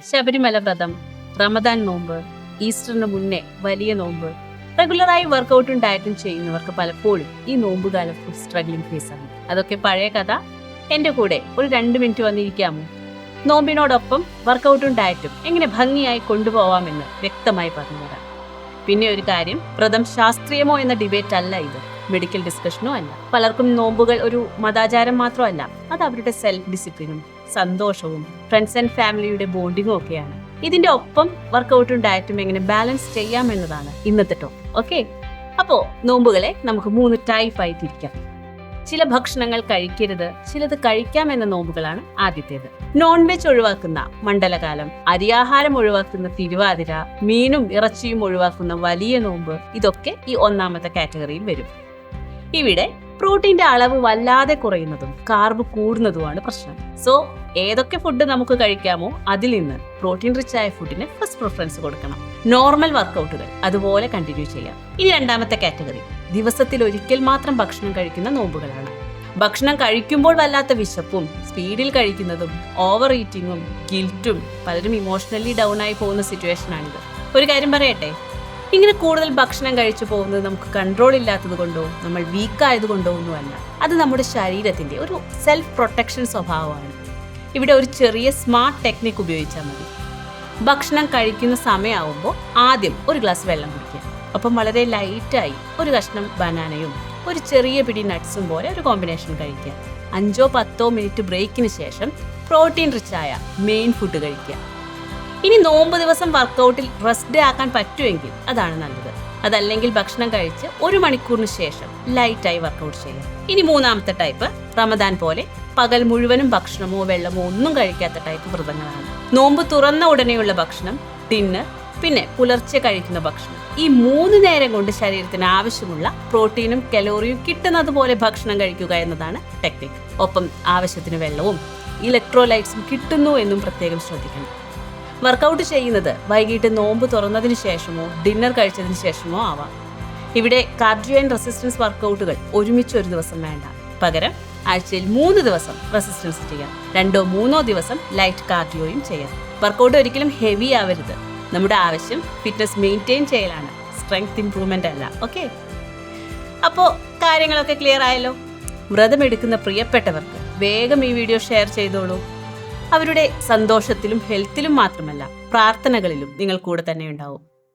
ശബരിമല വ്രതം, റമദാൻ നോമ്പ്, ഈസ്റ്ററിന് മുന്നേ വലിയ നോമ്പ്, റെഗുലറായി വർക്കൗട്ടും ഡയറ്റും ചെയ്യുന്നവർക്ക് പലപ്പോഴും ഈ നോമ്പുകാലം ഫുഡ് സ്ട്രഗ്ലിംഗ് ഫേസാണ്. അതൊക്കെ പഴയ കഥ. എന്റെ കൂടെ ഒരു 2 മിനിറ്റ് വന്നിരിക്കാമോ? നോമ്പിനോടൊപ്പം വർക്കൗട്ടും ഡയറ്റും എങ്ങനെ ഭംഗിയായി കൊണ്ടുപോവാമെന്ന് വ്യക്തമായി പറഞ്ഞുതരാം. പിന്നെ ഒരു കാര്യം, വ്രതം ശാസ്ത്രീയമോ എന്ന ഡിബേറ്റ് അല്ല ഇത്, മെഡിക്കൽ ഡിസ്കഷനോ അല്ല. പലർക്കും നോമ്പുകൾ ഒരു മതാചാരം മാത്രമല്ല, അത് അവരുടെ സെൽഫ് ഡിസിപ്ലിനും സന്തോഷവും ഫ്രണ്ട്സ് ആൻഡ് ഫാമിലിയുടെ ബോണ്ടിങ്ങും ഒക്കെയാണ്. ഇതിന്റെ ഒപ്പം വർക്കൗട്ടും ഡയറ്റും എങ്ങനെ ബാലൻസ് ചെയ്യാമെന്നതാണ് ഇന്നത്തെ ടോപ്പിക്. ഓക്കെ, അപ്പോ നോമ്പുകളെ നമുക്ക് 3 ടൈപ്പായി തിരിക്കാം. ചില ഭക്ഷണങ്ങൾ കഴിക്കരുത്, ചിലത് കഴിക്കാം എന്ന നോമ്പുകളാണ് ആദ്യത്തേത്. നോൺ വെജ് ഒഴിവാക്കുന്ന മണ്ഡലകാലം, അരിയാഹാരം ഒഴിവാക്കുന്ന തിരുവാതിര, മീനും ഇറച്ചിയും ഒഴിവാക്കുന്ന വലിയ നോമ്പ്, ഇതൊക്കെ ഈ ഒന്നാമത്തെ കാറ്റഗറിയിൽ വരും. ഇവിടെ പ്രോട്ടീന്റെ അളവ് വല്ലാതെ കുറയുന്നതും കാർബ് കൂടുന്നതുമാണ് പ്രശ്നം. സോ ഏതൊക്കെ ഫുഡ് നമുക്ക് കഴിക്കാമോ അതിൽ നിന്ന് പ്രോട്ടീൻ റിച്ച് ആയ ഫുഡിന് ഫസ്റ്റ് പ്രിഫറൻസ് കൊടുക്കണം. നോർമൽ വർക്കൗട്ടുകൾ അതുപോലെ കണ്ടിന്യൂ ചെയ്യാം. ഇനി രണ്ടാമത്തെ കാറ്റഗറി, ദിവസത്തിൽ ഒരിക്കൽ മാത്രം ഭക്ഷണം കഴിക്കുന്ന നോമ്പുകളാണ്. ഭക്ഷണം കഴിക്കുമ്പോൾ വല്ലാത്ത വിശപ്പും സ്പീഡിൽ കഴിക്കുന്നതും ഓവർ ഈറ്റിങ്ങും ഗിൽറ്റും, പലരും ഇമോഷണലി ഡൗൺ ആയി പോകുന്ന സിറ്റുവേഷനാണിത്. ഒരു കാര്യം പറയട്ടെ, ഇങ്ങനെ കൂടുതൽ ഭക്ഷണം കഴിച്ചു പോകുന്നത് നമുക്ക് കൺട്രോൾ ഇല്ലാത്തത് കൊണ്ടോ നമ്മൾ വീക്ക് ആയതുകൊണ്ടോ ഒന്നുമല്ല. അത് നമ്മുടെ ശരീരത്തിന്റെ ഒരു സെൽഫ് പ്രൊട്ടക്ഷൻ സ്വഭാവമാണ്. ഇവിടെ ഒരു ചെറിയ സ്മാർട്ട് ടെക്നിക്ക് ഉപയോഗിച്ചാൽ മതി. ഭക്ഷണം കഴിക്കുന്ന സമയമാവുമ്പോൾ ആദ്യം ഒരു ഗ്ലാസ് വെള്ളം കുടിക്കുക. അപ്പം വളരെ ലൈറ്റായി ഒരു കഷ്ണം ബനാനയും ഒരു ചെറിയ പിടി നട്ട്സും പോലെ ഒരു കോമ്പിനേഷൻ കഴിക്കുക. 5-10 മിനിറ്റ് ബ്രേക്കിന് ശേഷം പ്രോട്ടീൻ റിച്ച് ആയ മെയിൻ ഫുഡ് കഴിക്കുക. ഇനി നോമ്പ് ദിവസം വർക്കൗട്ടിൽ റെസ്റ്റ് ഡേ ആക്കാൻ പറ്റുമെങ്കിൽ അതാണ് നല്ലത്. അതല്ലെങ്കിൽ ഭക്ഷണം കഴിച്ച് 1 മണിക്കൂറിന് ശേഷം ലൈറ്റായി വർക്കൗട്ട് ചെയ്യാം. ഇനി മൂന്നാമത്തെ ടൈപ്പ്, റമദാൻ പോലെ പകൽ മുഴുവനും ഭക്ഷണമോ വെള്ളമോ ഒന്നും കഴിക്കാത്ത ടൈപ്പ് വ്രതങ്ങളാണ്. നോമ്പ് തുറന്ന ഉടനെയുള്ള ഭക്ഷണം, ഡിന്നർ, പിന്നെ പുലർച്ചെ കഴിക്കുന്ന ഭക്ഷണം, ഈ 3 നേരം കൊണ്ട് ശരീരത്തിന് ആവശ്യമുള്ള പ്രോട്ടീനും കലോറിയും കിട്ടുന്നത് പോലെ ഭക്ഷണം കഴിക്കുക എന്നതാണ് ടെക്നിക്. ഒപ്പം ആവശ്യത്തിന് വെള്ളവും ഇലക്ട്രോലൈറ്റ്സും കിട്ടുന്നു എന്നും പ്രത്യേകം ശ്രദ്ധിക്കണം. വർക്കൗട്ട് ചെയ്യുന്നത് വൈകിട്ട് നോമ്പ് തുറന്നതിന് ശേഷമോ ഡിന്നർ കഴിച്ചതിന് ശേഷമോ ആവാം. ഇവിടെ കാർഡിയോ ആൻഡ് റെസിസ്റ്റൻസ് വർക്കൗട്ടുകൾ ഒരുമിച്ച് ഒരു ദിവസം വേണ്ട. പകരം ആഴ്ചയിൽ 3 ദിവസം റെസിസ്റ്റൻസ് ചെയ്യാം, 2-3 ദിവസം ലൈറ്റ് കാർഡിയോയും ചെയ്യാം. വർക്കൗട്ട് ഒരിക്കലും ഹെവി ആവരുത്. നമ്മുടെ ആവശ്യം ഫിറ്റ്നസ് മെയിൻറ്റെയിൻ ചെയ്യലാണ്, സ്ട്രെങ്ത് ഇംപ്രൂവ്മെന്റ് അല്ല. ഓക്കെ, അപ്പോൾ കാര്യങ്ങളൊക്കെ ക്ലിയർ ആയല്ലോ. വ്രതമെടുക്കുന്ന പ്രിയപ്പെട്ടവർക്ക് വേഗം ഈ വീഡിയോ ഷെയർ ചെയ്തോളൂ. അവരുടെ സന്തോഷത്തിലും ഹെൽത്തിലും മാത്രമല്ല പ്രാർത്ഥനകളിലും നിങ്ങൾ കൂടെ തന്നെ ഉണ്ടാവും.